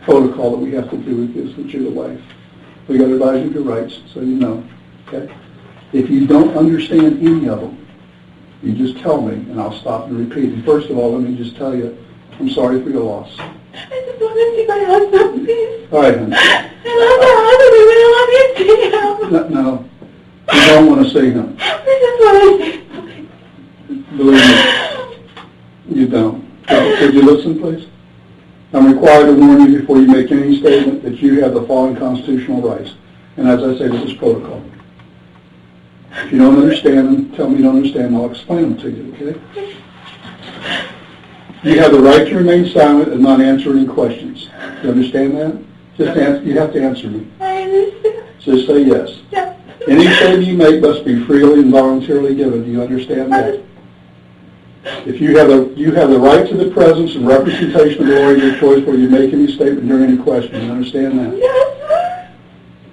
protocol that we have to do with this, that you're the wife. We got to advise you of your rights, so you know. Okay? If you don't understand any of them, you just tell me, and I'll stop and repeat. And first of all, let me just tell you, I'm sorry for your loss. I just want to see my husband, please. All right, honey. I love my husband, but I love you, see him. No, you don't want to see him. I just want to see him. Believe me, you don't. Could you listen, please? I'm required to warn you before you make any statement that you have the following constitutional rights. And as I say, this is protocol. If you don't understand them, tell me you don't understand, and I'll explain them to you, okay? You have the right to remain silent and not answer any questions. You understand that? Just answer, you have to answer me. I understand. Just say yes. Yes. Any statement you make must be freely and voluntarily given. Do you understand that? If you have the right to the presence and representation of the lawyer of your choice where you make any statement during any question. Do you understand that? Yes.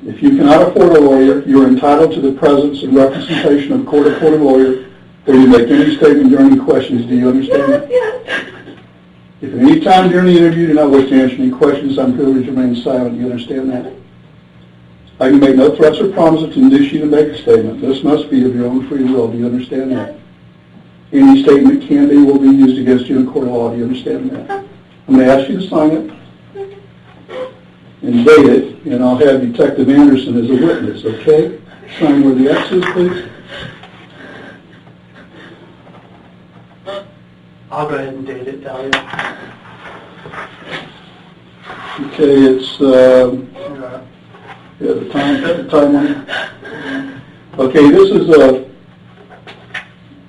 If you cannot afford a lawyer, you are entitled to the presence and representation of a court-appointed lawyer where you make any statement during any questions. Do you understand that? Yes. If at any time during the interview you do not wish to answer any questions, I'm privileged to remain silent. Do you understand that? I can make no threats or promises to induce you to make a statement. This must be of your own free will. Do you understand that? Any statement can be, will be used against you in a court of law. Do you understand that? I'm going to ask you to sign it and date it, and I'll have Detective Anderson as a witness, okay? Sign where the X is, please. I'll go ahead and date it, Dalia. Okay, it's, the time on it. Okay,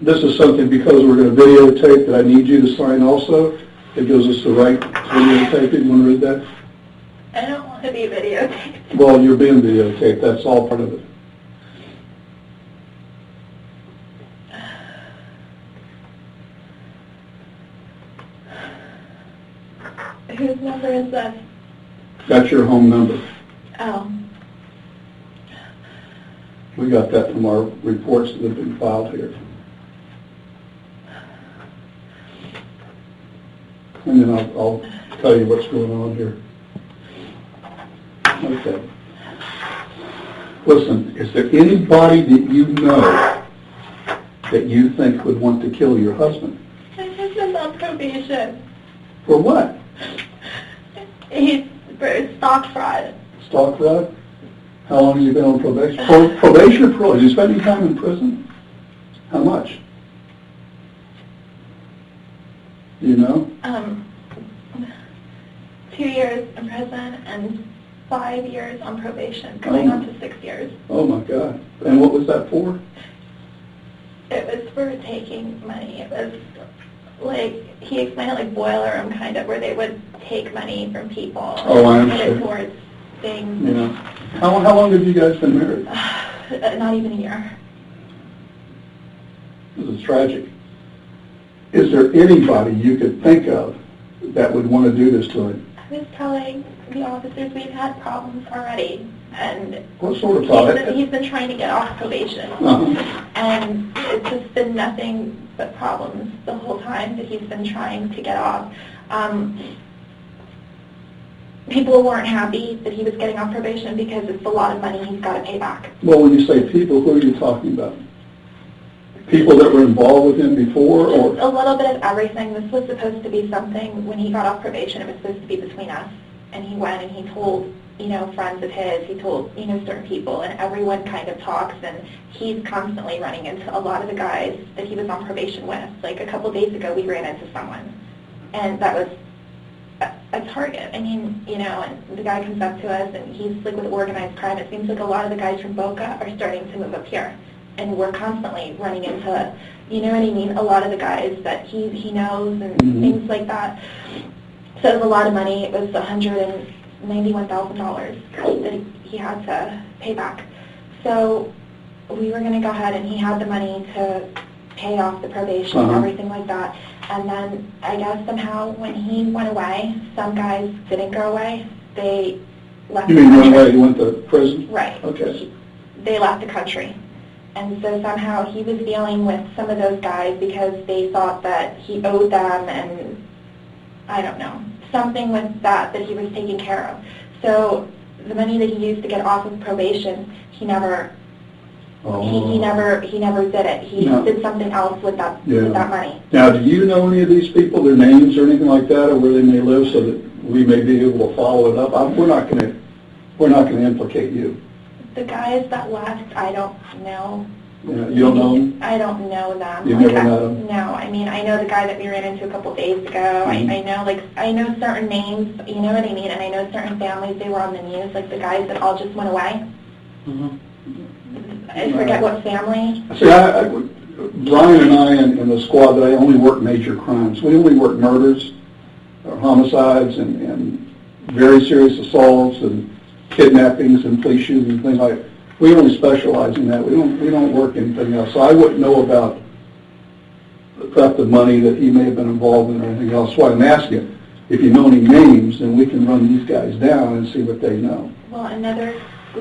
this is something, because we're going to videotape, that I need you to sign also. It gives us the right to videotape it. You want to read that? I don't want to be videotaped. Well, you're being videotaped. That's all part of it. Whose number is this? That's your home number. Oh. We got that from our reports that have been filed here. And then I'll tell you what's going on here. Okay. Listen, is there anybody that you know that you think would want to kill your husband? My husband's on probation. For what? He's for stock fraud. Stock fraud? How long has he been on probation? Probation or parole? Is he spending time in prison? How much? Do you know? 2 years in prison and 5 years on probation, going on to 6 years. Oh my God. And what was that for? It was for taking money. It was like, he explained it like boiler room kind of, where they would take money from people and put it towards things. Yeah. How long have you guys been married? Not even a year. This is tragic. Is there anybody you could think of that would want to do this to him? I was telling the officers we've had problems already, and what sort of problem? He's been trying to get off probation, and it's just been nothing but problems the whole time that he's been trying to get off. People weren't happy that he was getting off probation because it's a lot of money he's got to pay back. Well, when you say people, who are you talking about? People that were involved with him before, or a little bit of everything. This was supposed to be something, when he got off probation, it was supposed to be between us. And he went and he told, friends of his, he told, certain people, and everyone kind of talks, and he's constantly running into a lot of the guys that he was on probation with. Like a couple days ago, we ran into someone, and that was a target. I mean, and the guy comes up to us, and he's like with organized crime. It seems like a lot of the guys from Boca are starting to move up here. And we're constantly running into, a lot of the guys that he knows and things like that. So it was a lot of money. It was $191,000 that he had to pay back. So we were going to go ahead, and he had the money to pay off the probation and everything like that. And then I guess somehow when he went away, some guys didn't go away. They left the country. You mean went away? He went to prison? Right. Okay. They left the country. And so somehow he was dealing with some of those guys because they thought that he owed them, and I don't know. something with that he was taking care of. So the money that he used to get off of probation, he never did it. He did something else with that money. Now, do you know any of these people, their names or anything like that, or where they may live, so that we may be able to follow it up? We're not going to implicate you. The guys that left, I don't know. Yeah, you don't know them? I don't know them. You've never met them? No, I mean, I know the guy that we ran into a couple days ago. Mm-hmm. I know certain names, you know what I mean, and I know certain families, they were on the news, like the guys that all just went away. Mm-hmm. I forget what family. See, Brian and I in the squad, that I only work major crimes. We only work murders, or homicides, and very serious assaults, and kidnappings, and police shootings, and things like that. We only specialize in that. We don't work anything else. So I wouldn't know about the theft of money that he may have been involved in or anything else. So I'm asking, if you know any names, then we can run these guys down and see what they know. Well,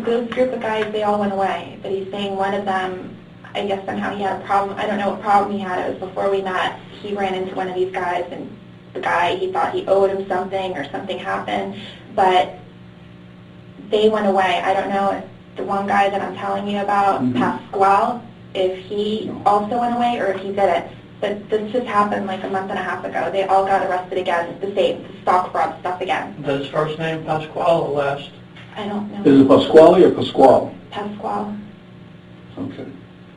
those group of guys, they all went away. But he's saying one of them, I guess somehow he had a problem. I don't know what problem he had. It was before we met. He ran into one of these guys, and the guy, he thought he owed him something or something happened. But they went away. I don't know if the one guy that I'm telling you about, mm-hmm. Pasquale, if he also went away or if he didn't. But this just happened like a month and a half ago. They all got arrested again, the same stock fraud stuff again. His first name Pasquale or last? I don't know. Is it Pasquale or Pasquale? Pasquale. Okay.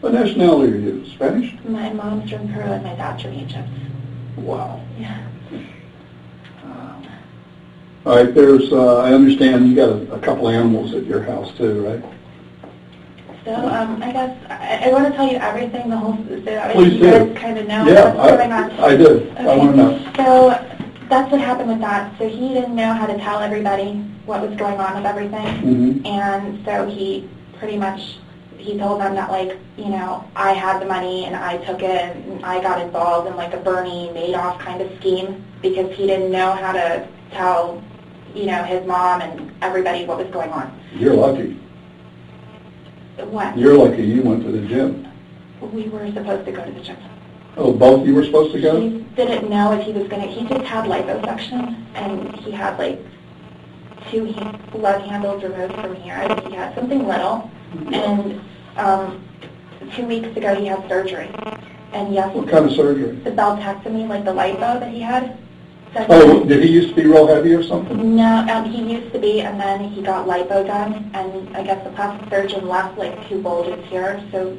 What nationality are you? Spanish? My mom's from Peru and my dad's from Egypt. Wow. Yeah. All right, I understand you got a couple animals at your house too, right? So I guess I want to tell you everything, the whole, so Please you do. guys kind of know Yeah, what's going on. I do. Okay. I want to know. So that's what happened with that. So he didn't know how to tell everybody what was going on with everything. Mm-hmm. And so he pretty much, he told them that, like, you know, I had the money and I took it and I got involved in like a Bernie Madoff kind of scheme because he didn't know how to tell, you know, his mom and everybody what was going on. You're lucky. What? You're lucky you went to the gym. We were supposed to go to the gym. Oh, both you were supposed to go? He didn't know if he was going to, he just had liposuction, and he had like 2 blood handles removed from here. I think he had something little, and 2 weeks ago he had surgery. And yes, What kind of surgery? the beltectomy, like the lipo that he had. Oh, did he used to be real heavy or something? No, he used to be, and then he got lipo done, and I guess the plastic surgeon left like 2 bulges here, so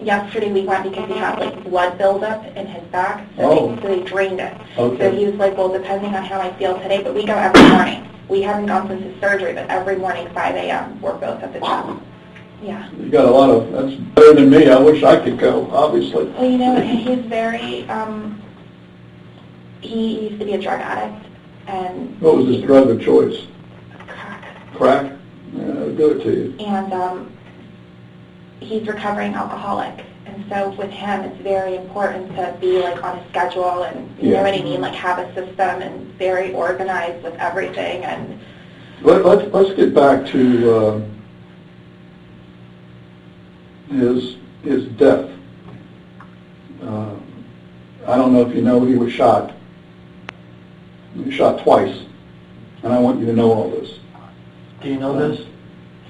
yesterday we went because he had like blood buildup in his back, so they drained it. Okay. So he was like, well, depending on how I feel today, but we go every morning. We haven't gone since his surgery, but every morning, 5 a.m., we're both at the gym. Yeah. You got a lot of, that's better than me. I wish I could go, obviously. Well, you know, he's very, he used to be a drug addict, and... What was his drug of choice? Crack. Crack? Yeah, I'll do it to you. And he's recovering alcoholic, and so with him it's very important to be like on a schedule and you know what I mean, like have a system and very organized with everything. And let's get back to his death. I don't know if you know, he was shot. He was shot twice, and I want you to know all this. Do you know this?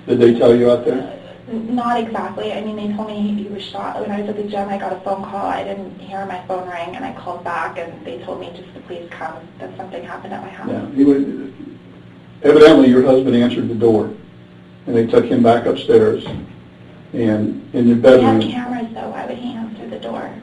Did they tell you out there? Not exactly. I mean, they told me he was shot. When I was at the gym, I got a phone call. I didn't hear my phone ring, and I called back, and they told me just to please come, that something happened at my house. Yeah, evidently your husband answered the door, and they took him back upstairs, and in your bedroom... He had cameras, though. Why would he answer the door?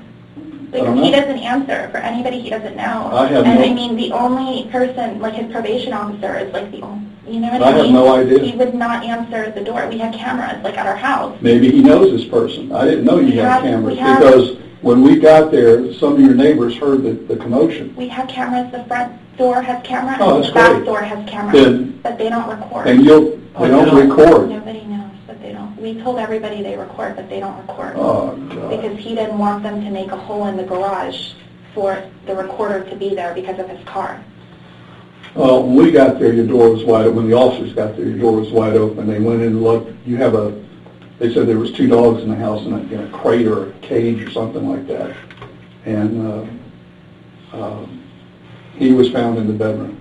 I don't Like, he know. doesn't answer for anybody he doesn't know. I have and no- I mean, the only person, like his probation officer is like the only, you know what I I mean? have no idea. He would not answer the door. We had cameras, like, at our house. Maybe he knows this person. I didn't know you had cameras, we have- because when we got there, some of your neighbors heard the commotion. We have cameras. The front door has camera, Oh, and that's the back great. door has camera. Then- But they don't record. And they don't record. Nobody knows, but they don't. We told everybody they record, but they don't record. Oh, God. Because he didn't want them to make a hole in the garage for the recorder to be there because of his car. Well, when we got there, your door was wide open. When the officers got there, your door was wide open. They went in and looked. They said there was 2 dogs in the house in a crate or a cage or something like that. And He was found in the bedroom.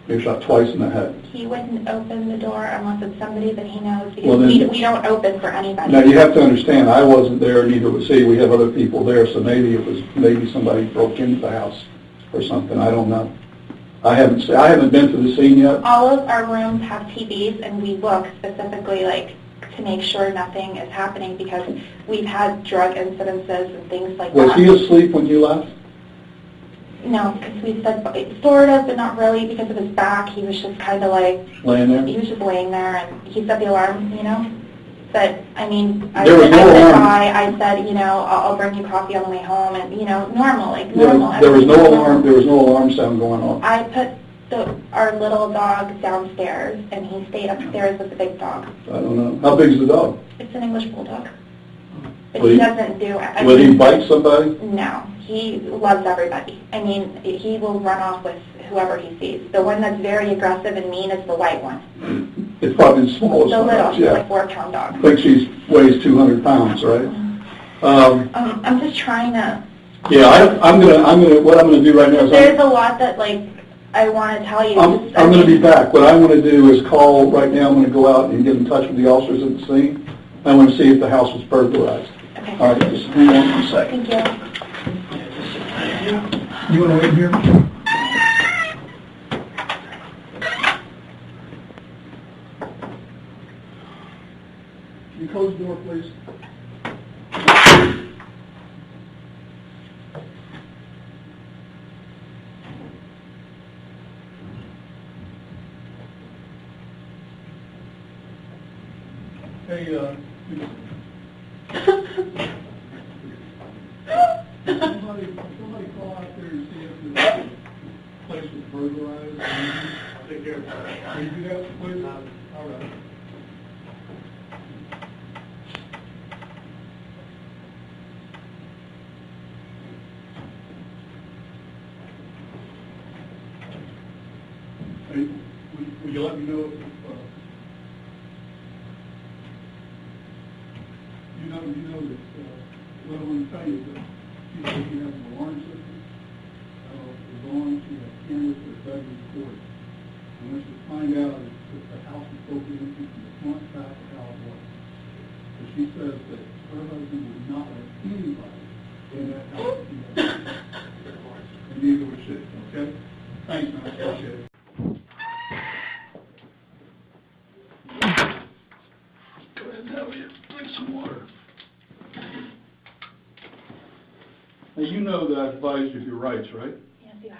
He was shot twice in the head. He wouldn't open the door unless it's somebody that he knows, because Well, then- we don't open for anybody. Now, you have to understand, I wasn't there, neither was he. We have other people there, so maybe somebody broke into the house or something. I don't know. I haven't been to the scene yet. All of our rooms have TVs, and we look specifically, like, to make sure nothing is happening, because we've had drug incidences and things like that. Was he asleep when you left? No, because we said sort of, but not really, because of his back. He was just kind of like, Laying there? he was just laying there, and he set the alarm, you know. But, I mean, I There was said no alarm. hi, I said, you know, I'll bring you coffee on the way home, and, you know, normal, like normal. There was no everything alarm. There was no alarm sound going on. I put our little dog downstairs, and he stayed upstairs with the big dog. I don't know. How big is the dog? It's an English bulldog. But Will he he- doesn't do it. Will he bite somebody? No, he loves everybody. I mean, he will run off with whoever he sees. The one that's very aggressive and mean is the white one. It's probably the smallest The one. little, she's Yeah. like 4-pound dog. I think she weighs 200 pounds, right? I'm just trying to. Yeah, what I'm gonna do right now is There's a lot that like I want to tell you. I'm gonna be back. What I want to do is call right now. I'm gonna go out and get in touch with the officers at the scene. I want to see if the house was burglarized. Okay. All right, just hang on one second. Thank you. You want to wait here? Can you close the door, please? Hey, somebody call out there and see if the place was burglarized. I'll take care of that. Can you do that, please? All right. Hey, will you let me know if, you know that, what I want to tell you is that she said you have an alarm system. As long as you have cameras that are recorded. And once you find out if the house is broken into from the front, back, or how it was. So she says that her husband would not let anybody in that house. And neither would she, okay? Thanks, man, I appreciate it. Go ahead and have you drink some water. Now, you know that I advised you of your rights, right? Yes, you have.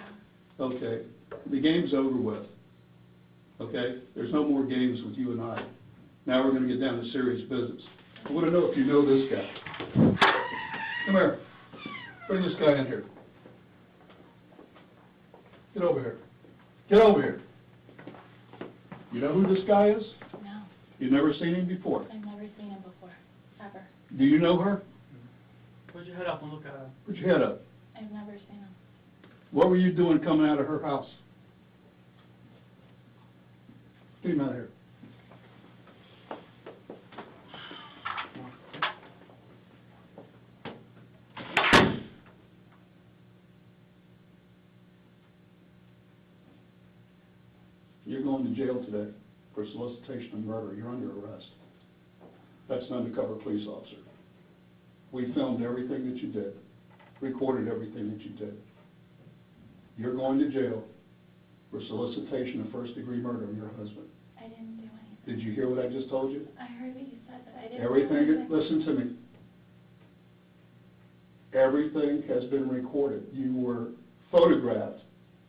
Okay. The game's over with. Okay? There's no more games with you and I. Now we're going to get down to serious business. I want to know if you know this guy. Come here. Bring this guy in here. Get over here. Get over here. You know who this guy is? No, You've never seen him before. I've never seen him before, ever. Do you know her? Put your head up and look at her. Put your head up. I've never seen him. What were you doing coming out of her house? Get him out of here. You're going to jail today for solicitation of murder. You're under arrest. That's an undercover police officer. We filmed everything that you did, recorded everything that you did. You're going to jail for solicitation of first-degree murder of your husband. I didn't do anything. Did you hear what I just told you? I heard what you said, but I didn't do Everything, anything. listen to me. Everything has been recorded. You were photographed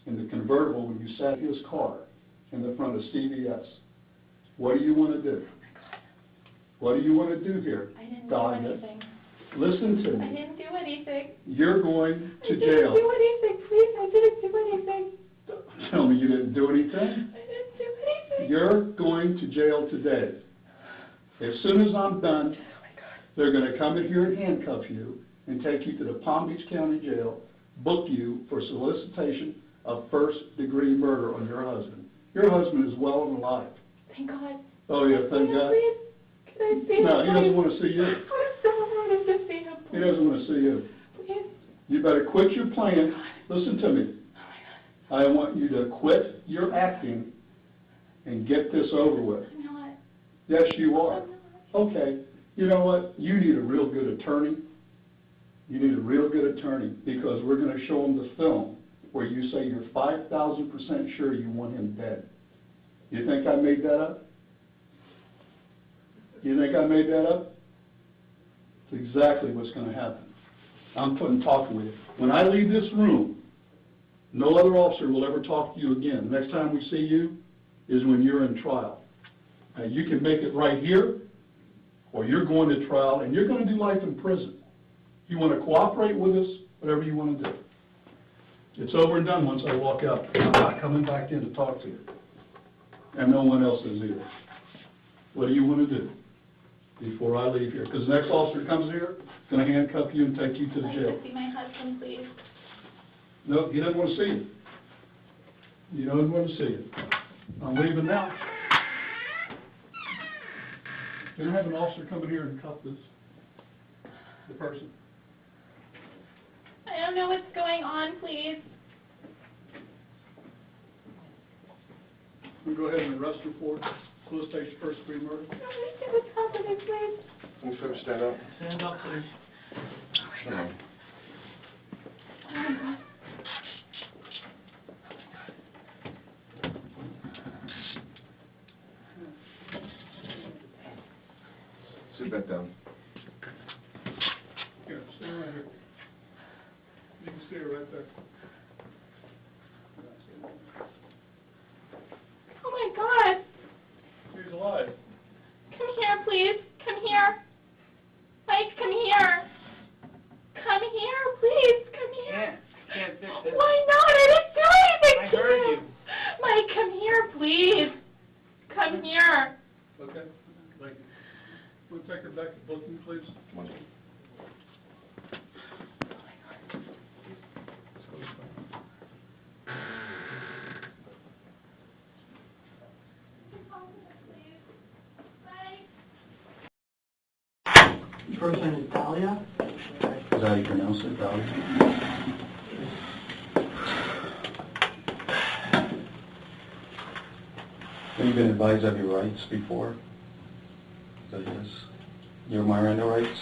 in the convertible when you sat in his car in the front of CVS. What do you want to do? What do you want to do here? I didn't do Dalia? anything. Listen to I me. didn't do anything. You're going to I jail. didn't do anything, please. I didn't do anything. Don't tell me you didn't do anything. I didn't do anything. You're going to jail today. As soon as I'm done, they're going to come in here and handcuff you and take you to the Palm Beach County Jail, book you for solicitation of first-degree murder on your husband. Your husband is well and alive. Thank God. Oh, yeah, thank God. Please? Can I see him? No, he doesn't please? want to see you. I so wanted to see him. He doesn't want to see you. Please. You better quit your plan. Listen to me. Oh my God. I want you to quit your acting and get this over with. I'm not. Yes, you are. I'm not. Okay, you know what? You need a real good attorney. You need a real good attorney because we're going to show them the film where you say you're 5,000% sure you want him dead. You think I made that up? You think I made that up? It's exactly what's going to happen. I'm talking with you. When I leave this room, no other officer will ever talk to you again. The next time we see you is when you're in trial. Now, you can make it right here, or you're going to trial, and you're going to do life in prison. You want to cooperate with us, whatever you want to do. It's over and done once I walk out. I'm not coming back in to talk to you. And no one else is either. What do you want to do before I leave here? Because the next officer comes here, going to handcuff you and take you to the I'd jail. like to see my husband, please. No, he doesn't want to see you. He doesn't want to see you. I'm leaving now. Can I have an officer come in here and cuff the person? I don't know what's going on, please. We'll go ahead and arrest her for solicitation of first-degree murder. I don't understand what's happening, please. Can you sort of stand up? Stand up, please. Come on. Oh my God. Sit back down. Here, stay right here. You can stay right there. Oh my God. He's alive. Come here, please. Come here. Mike, come here. Come here, please. Come here. Can't fix it. Why not? I didn't do anything I to heard you. you. Mike, come here, please. Come here. Okay, thank you. We'll take her back to booking, please. Come on. First name is Dalia. Is that how you pronounce it, Dalia? Have you been advised of your rights before? That is, your Miranda rights?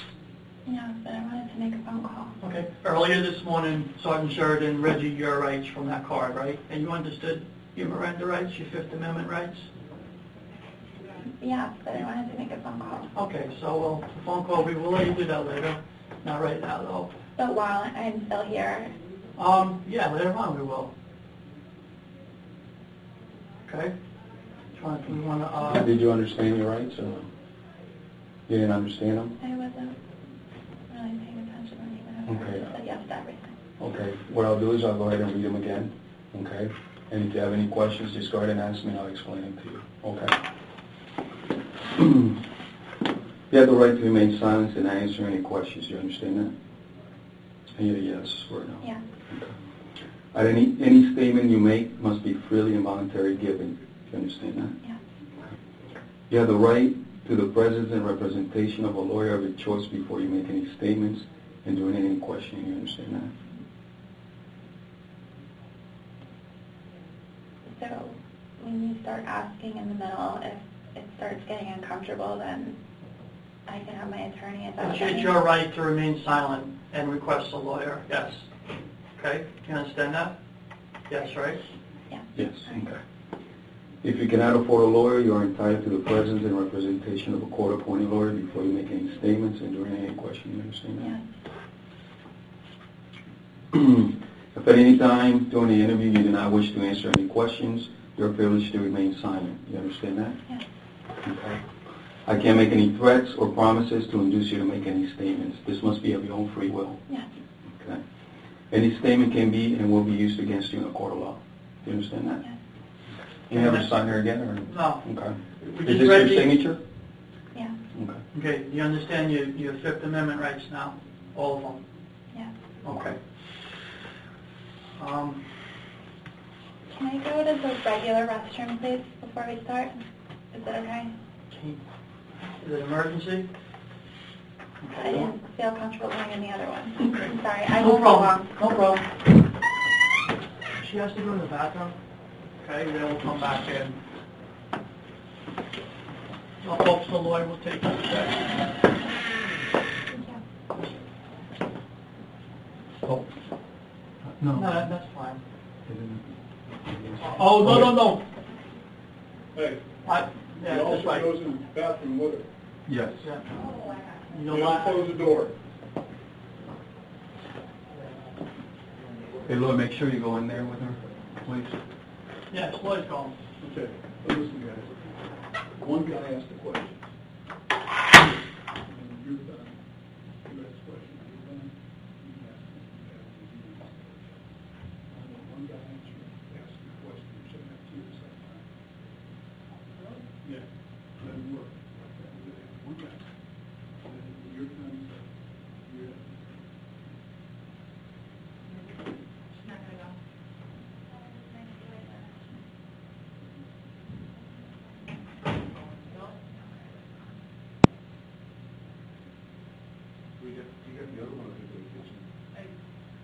Yeah, but I wanted to make a phone call. Okay. Earlier this morning, Sergeant Sheridan read you your rights from that card, right? And you understood your Miranda rights, your Fifth Amendment rights? Yeah, but I wanted to make a phone call. Okay, so the phone call, we will let you do that later. Not right now, though. But while I'm still here, Yeah, later on we will. Okay? We want to, Did you understand your rights or no? You didn't understand them? I wasn't really paying attention when you Okay. said yes to everything. Okay, what I'll do is I'll go ahead and read them again, okay? And if you have any questions, just go ahead and ask me and I'll explain it to you, okay? You have the right to remain silent and not answer any questions, you understand that? Either yes or no? Yeah. Okay. Any statement you make must be freely and voluntarily given, you understand that? Yeah. You have the right to the presence and representation of a lawyer of your choice before you make any statements and during any questioning, you understand that? So when you start asking in the middle, if it starts getting uncomfortable, then I can have my attorney. Is that it's your right to remain silent and request a lawyer, yes. Okay? You understand that? Yes, right? Yeah. Yes, okay. If you cannot afford a lawyer, you are entitled to the presence and representation of a court-appointed lawyer before you make any statements and during any question, you understand that? Yes. If at any time during the interview you do not wish to answer any questions, you are privileged to remain silent. You understand that? Yes. Okay. I can't make any threats or promises to induce you to make any statements. This must be of your own free will. Yes. Okay. Any statement can be and will be used against you in a court of law. Do you understand that? Yes. You never sign her again, or? No. Okay. We Is just this read your the- signature? Yeah. Okay. Okay, do you understand your Fifth Amendment rights now? All of them? Yeah. Okay. Can I go to the regular restroom, please, before we start? Is that okay? Is it emergency? I didn't feel comfortable going in the other one. I'm sorry. I No won't be problem. long. No problem. she has to go to the bathroom, okay, then we'll come back in. The hopes the lawyer will take you today. Oh. No, that's fine. Oh, no. Hey, Yeah, the that's officer right. goes in the bathroom with her. Yes. Yeah. You You know don't what? close the door. Hey, Lloyd, make sure you go in there with her, please. Yeah, Lloyd's gone. Okay, but listen, guys. One guy asked a question. And you're done. You ask a question, you're done. You can ask one. I want one guy answering, asking a question, you're saying that to you at the same time. Yeah, let him work. One guy. And then when you're done, you're done. You got the other one in the kitchen. Hey,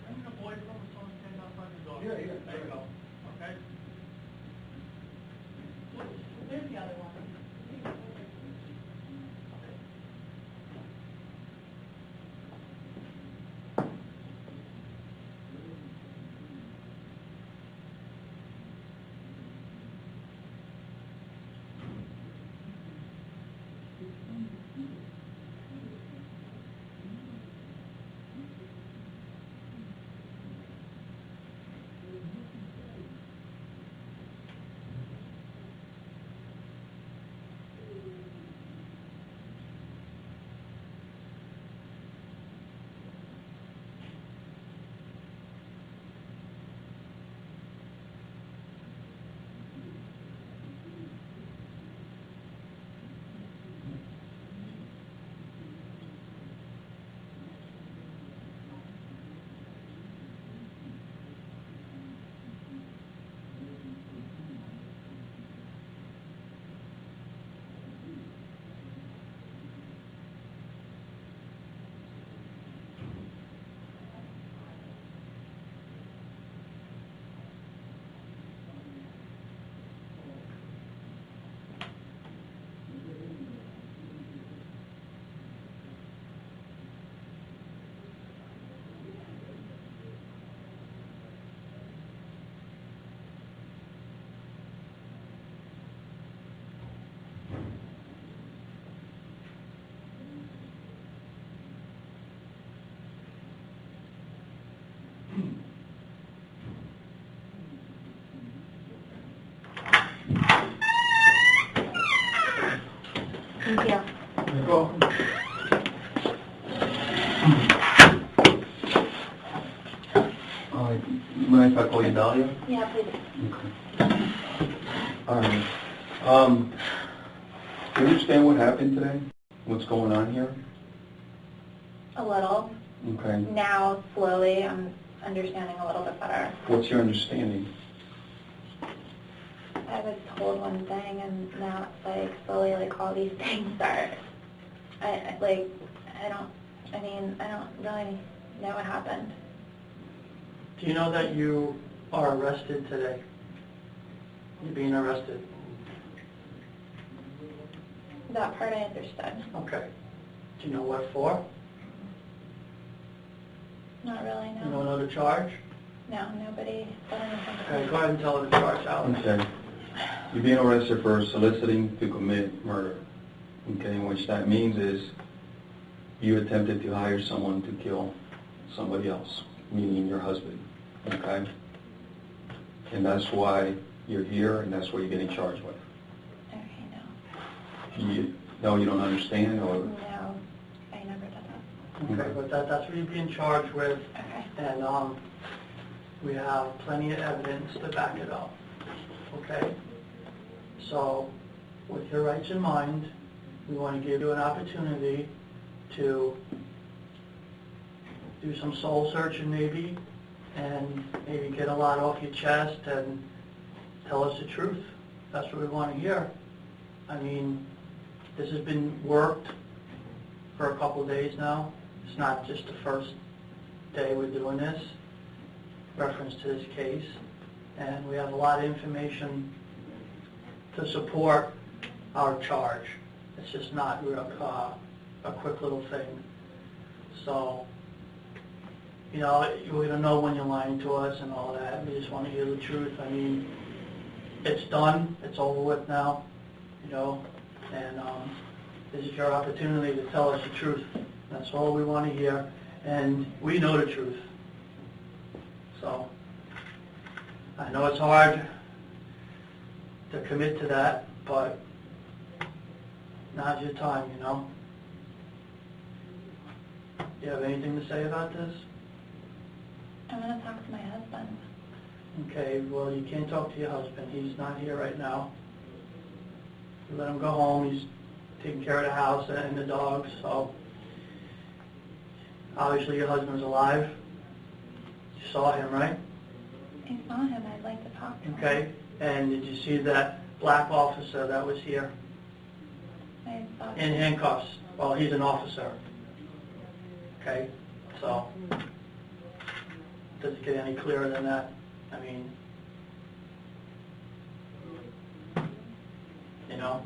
bring the boy from the phone, stand outside the door. Yeah, yeah. There you go, okay? There's the other one. Thank you. You're welcome. You mind if I call you Dalia? Yeah, please. Okay. All right. Do you understand what happened today? What's going on here? A little. Okay. Now, slowly, I'm understanding a little bit better. What's your understanding? I was told one thing, and now it's like slowly, like all these things are. I don't really know what happened. Do you know that you are arrested today? You're being arrested. That part I understood. Okay. Do you know what for? Not really, You don't no. know the charge? No, nobody said anything. Okay, go ahead and tell her the charge, Alex. Okay. You're being arrested for soliciting to commit murder. Okay, which that means is you attempted to hire someone to kill somebody else, meaning your husband. Okay? And that's why you're here, and that's what you're getting charged with. Okay, no. You don't understand, or No, I never did that. Okay, but that's what you're being charged with, Okay. and we have plenty of evidence to back it up. Okay? So, with your rights in mind, we want to give you an opportunity to do some soul searching maybe, and maybe get a lot off your chest and tell us the truth. That's what we want to hear. I mean, this has been worked for a couple of days now. It's not just the first day we're doing this, reference to this case. and we have a lot of information to support our charge. It's just not a quick little thing. So, you know, we don't know when you're lying to us and all that. We just want to hear the truth. I mean, it's done. It's over with now, you know, and this is your opportunity to tell us the truth. That's all we want to hear, and we know the truth. So, I know it's hard to commit to that, but now's your time, you know. Do you have anything to say about this? I'm going to talk to my husband. Okay, well, you can't talk to your husband. He's not here right now. You let him go home. He's taking care of the house and the dogs, so obviously your husband's alive. You saw him, right? I saw him. I'd like to talk to him. Okay, and did you see that black officer that was here I saw in handcuffs? Well, he's an officer. Okay, so does it get any clearer than that? I mean, you know,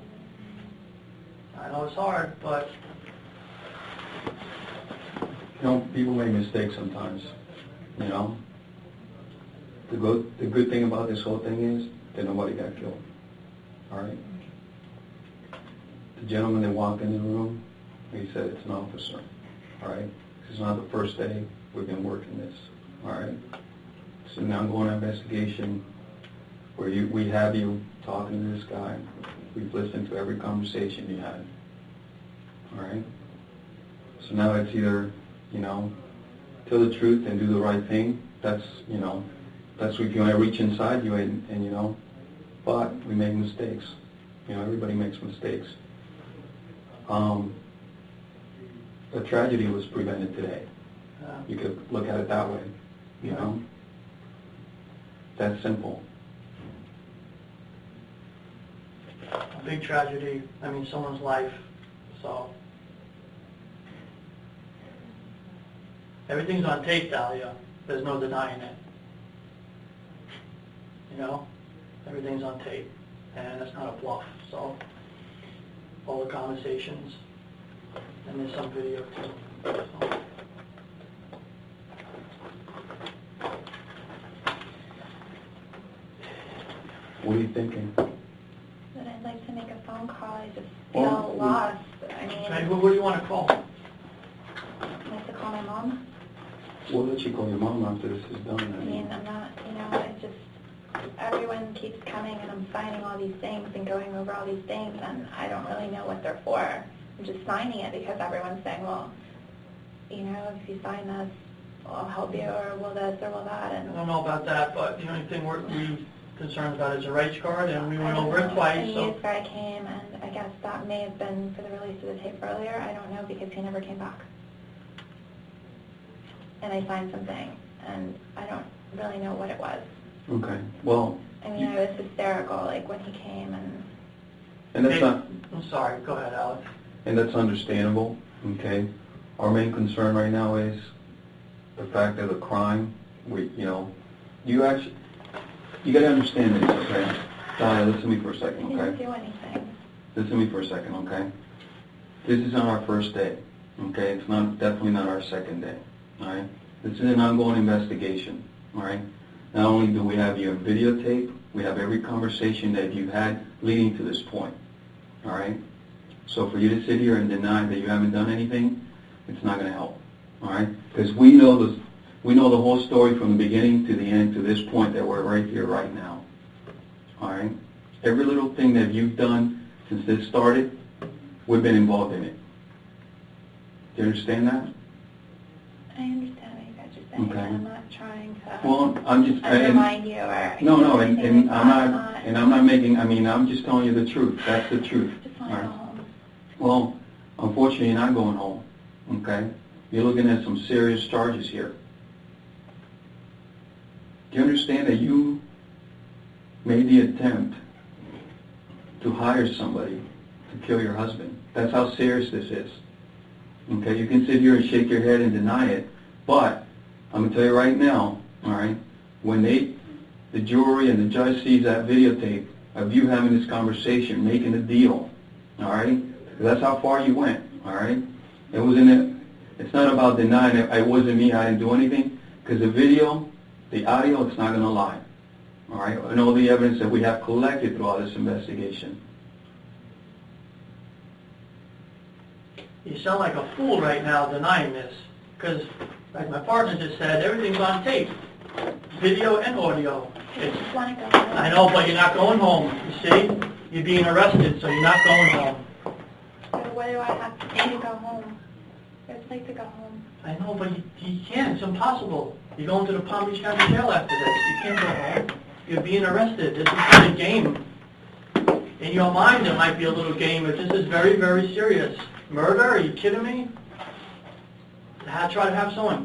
I know it's hard, but You know, people make mistakes sometimes, you know. The good thing about this whole thing is that nobody got killed, all right? The gentleman that walked in the room, he said it's an officer, all right? This is not the first day we've been working this, all right? It's an ongoing investigation where we have you talking to this guy. We've listened to every conversation you had, all right? So now it's either, you know, tell the truth and do the right thing. That's, you know, that's what you want to reach inside you and you know, but we make mistakes. You know, everybody makes mistakes. A tragedy was prevented today. You could look at it that way, you know. That's simple. a big tragedy. I mean, someone's life. So everything's on tape, Dalia. There's no denying it. You know, everything's on tape, and it's not a bluff. So all the conversations, and there's some video too. So. What are you thinking? That I'd like to make a phone call. I just feel lost. I mean, Hey, who do you want to call? I'd like to call my mom. We'll let you call your mom after this is done. I mean, I'm not, you know, it just, everyone keeps coming and I'm signing all these things and going over all these things and I don't really know what they're for. I'm just signing it because everyone's saying, well, you know, if you sign this, I'll help you, or will this, or will that, and I don't know about that, but the only thing we're concerned about is a rights card, and we went over it twice. And the So news guy came, and I guess that may have been for the release of the tape earlier. I don't know because he never came back. And I signed something, and I don't really know what it was. Okay. Well. I mean, I was hysterical, like when he came, And that's not. I'm sorry. Go ahead, Alex. And that's understandable. Okay. Our main concern right now is the fact that the crime. You got to understand this, okay? Dalia, listen to me for a second, I okay? didn't do anything. Listen to me for a second, okay? This is not our first day, okay? It's definitely not our second day, all right? This is an ongoing investigation, all right? Not only do we have your videotape, we have every conversation that you had leading to this point, all right? So for you to sit here and deny that you haven't done anything, it's not going to help, all right? Because we know the whole story from the beginning to the end to this point that we're right here right now, all right? Every little thing that you've done since this started, we've been involved in it. Do you understand that? I understand what you guys are saying, Okay. and I'm not trying to Well, I'm just undermine you or No, anything and like I'm that. not making. I mean, I'm just telling you the truth. That's the truth. I just want all to go right? home. Well, unfortunately, you're not going home. Okay, you're looking at some serious charges here. Do you understand that you made the attempt to hire somebody to kill your husband? That's how serious this is. Okay, you can sit here and shake your head and deny it, but I'm going to tell you right now, all right, when they the jury and the judge sees that videotape of you having this conversation, making a deal, all right? That's how far you went, all right? It was in it. It's not about denying it wasn't me, I didn't do anything, because the video, the audio, it's not going to lie, all right? And all the evidence that we have collected throughout this investigation. You sound like a fool right now denying this, because, like my partner just said, everything's on tape, video and audio. I just want to go home. I know, but you're not going home, you see? You're being arrested, so you're not going home. So what do I have to do to go home? I'd like to go home. I know, but you can't. It's impossible. You're going to the Palm Beach County Jail after this. You can't go home. You're being arrested. This is not a game. In your mind, it might be a little game, but this is very, very serious. Murder? Are you kidding me? Try to have someone